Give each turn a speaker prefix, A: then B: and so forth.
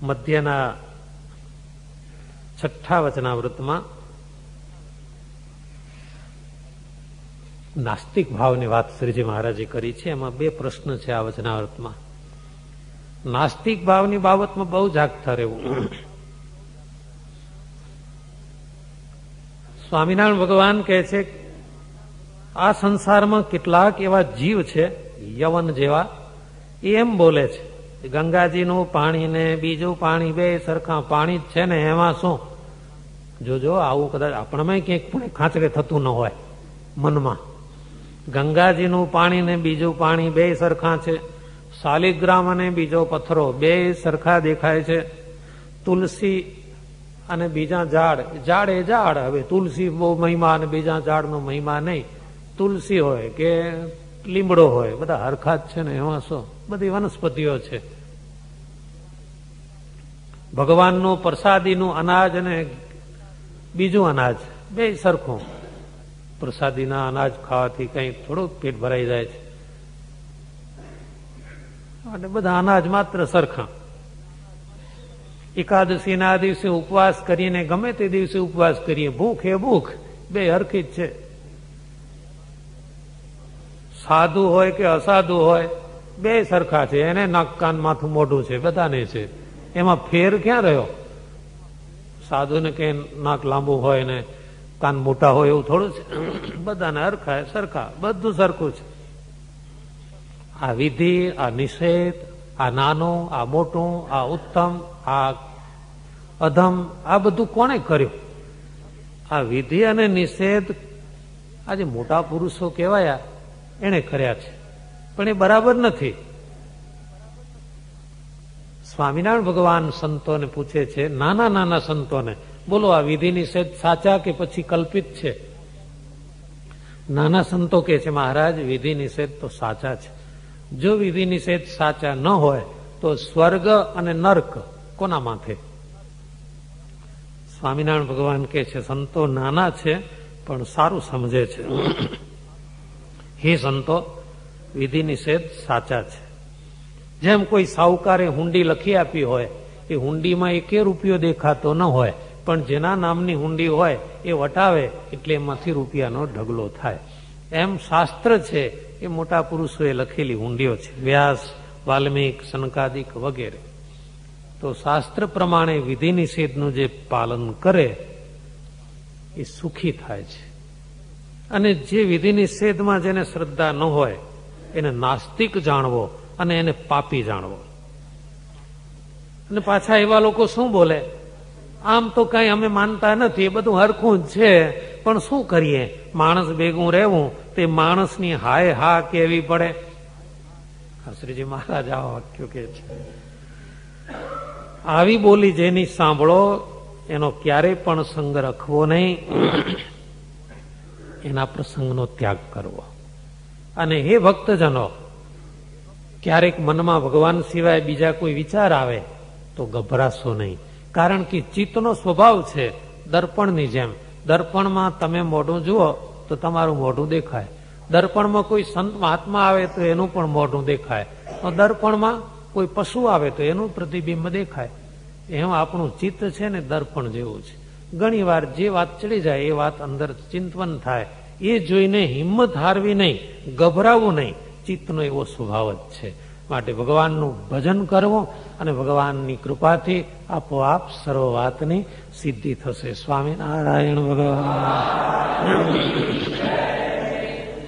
A: મધ્યના 6ઠ્ઠા વચનાવૃતમાં નાસ્તિક ભાવની વાત શ્રીજી મહારાજે કરી છે. એમાં 2 પ્રશ્ન છે આ વચનાવૃતમાં. નાસ્તિક ભાવની બાબતમાં બહુ જાગતા રહેવું. સ્વામિનારાયણ ભગવાન કહે છે આ સંસારમાં કેટલાક એવા જીવ છે યવન જેવા, એમ બોલે છે ગંગાજીનું પાણી ને બીજું પાણી બે સરખા પાણી જ છે ને, એમાં શું? જોજો આવું કદાચ આપણામાં ક્યાંક પણ ખાંચરે થતું ન હોય મનમાં. ગંગાજીનું પાણી ને બીજું પાણી બે સરખા છે, શાલિગ્રામ અને બીજો પથ્થરો બે સરખા દેખાય છે, તુલસી અને બીજા ઝાડ, ઝાડ એ ઝાડ, હવે તુલસી બહુ મહિમા અને બીજા ઝાડનો મહિમા નહીં. તુલસી હોય કે લીમડો હોય બધા હરખા જ છે ને, એમાં શું? બધી વનસ્પતિઓ છે. ભગવાનનું પ્રસાદીનું અનાજ અને બીજું અનાજ બે સરખું. પ્રસાદીના અનાજ ખાવાથી કઈ થોડુંક પેટ ભરાઈ જાય છે, અને બધા અનાજ માત્ર સરખા. એકાદશી ના દિવસે ઉપવાસ કરીને ગમે તે દિવસે ઉપવાસ કરીએ, ભૂખ એ ભૂખ, બે હરખી જ છે. સાધુ હોય કે અસાધુ હોય બે સરખા છે, એને નાક કાન માથું મોઢું છે, બધાને છે. એમાં ફેર ક્યાં રહ્યો? સાધુને કે નાક લાંબુ હોય ને કાન મોટા હોય એવું થોડું છે? બધાને હરખા સરખા, બધું સરખું છે. આ વિધિ, આ નિષેધ, આ નાનું, આ મોટું, આ ઉત્તમ, આ અધમ, આ બધું કોણે કર્યું? આ વિધિ અને નિષેધ આજે મોટા પુરુષો કહેવાયા એને કર્યા છે, પણ એ બરાબર નથી. સ્વામિનારાયણ ભગવાન સંતોને પૂછે છે, નાના નાના સંતોને, બોલો આ વિધિ નિષેધ સાચા કે પછી કલ્પિત છે? નાના સંતો કે છે મહારાજ વિધિ નિષેધ તો સાચા છે. જો વિધિ નિષેધ સાચા ન હોય તો સ્વર્ગ અને નર્ક કોના માથે? સ્વામિનારાયણ ભગવાન કે છે સંતો નાના છે પણ સારું સમજે છે. હે સંતો, વિધિ નિષેધ સાચા છે. જેમ કોઈ સાહુકારે હુંડી લખી આપી હોય, એ હુંડીમાં એકે રૂપિયો દેખાતો ન હોય, પણ જેના નામની હુંડી હોય એ વટાવે એટલે એમાંથી રૂપિયાનો ઢગલો થાય. એમ શાસ્ત્ર છે એ મોટા પુરુષોએ લખેલી હુંડીઓ છે, વ્યાસ, વાલ્મીક, સનકાદિક વગેરે. તો શાસ્ત્ર પ્રમાણે વિધિ નિષેધનું જે પાલન કરે એ સુખી થાય છે. અને જે વિધિ નિષેધમાં જેને શ્રદ્ધા ન હોય એને નાસ્તિક જાણવો અને એને પાપી જાણવો. અને પાછા એવા લોકો શું બોલે, આમ તો કઈ અમે માનતા નથી, એ બધું હરખું જ છે, પણ શું કરીએ, માણસ ભેગું રહેવું તે માણસની હાય હા કેવી પડે. શ્રીજી મહારાજ આ વાક્યો કે છે. આવી બોલી જેની સાંભળો એનો ક્યારેય પણ સંગ રખવો નહીં, એના પ્રસંગનો ત્યાગ કરવો. અને હે ભક્તજનો, ક્યારેક મનમાં ભગવાન સિવાય બીજા કોઈ વિચાર આવે તો ગભરાશો નહીં, કારણ કે ચિત્તનો સ્વભાવ છે દર્પણની જેમ. દર્પણમાં તમે મોઢું જુઓ તો તમારું મોઢું દેખાય, દર્પણમાં કોઈ સંત મહાત્મા આવે તો એનું પણ મોઢું દેખાય, તો દર્પણમાં કોઈ પશુ આવે તો એનું પ્રતિબિંબ દેખાય. એમ આપણું ચિત્ત છે ને દર્પણ જેવું છે. ઘણી વાર જે વાત ચડી જાય એ વાત અંદર ચિંતન થાય, એ જોઈને હિંમત હારવી નહીં, ગભરાવું નહીં. ચિત્તનો એવો સ્વભાવ જ છે. માટે ભગવાનનું ભજન કરવું અને ભગવાનની કૃપાથી આપોઆપ સર્વ વાતની સિદ્ધિ થશે. સ્વામિનારાયણ ભગવાન.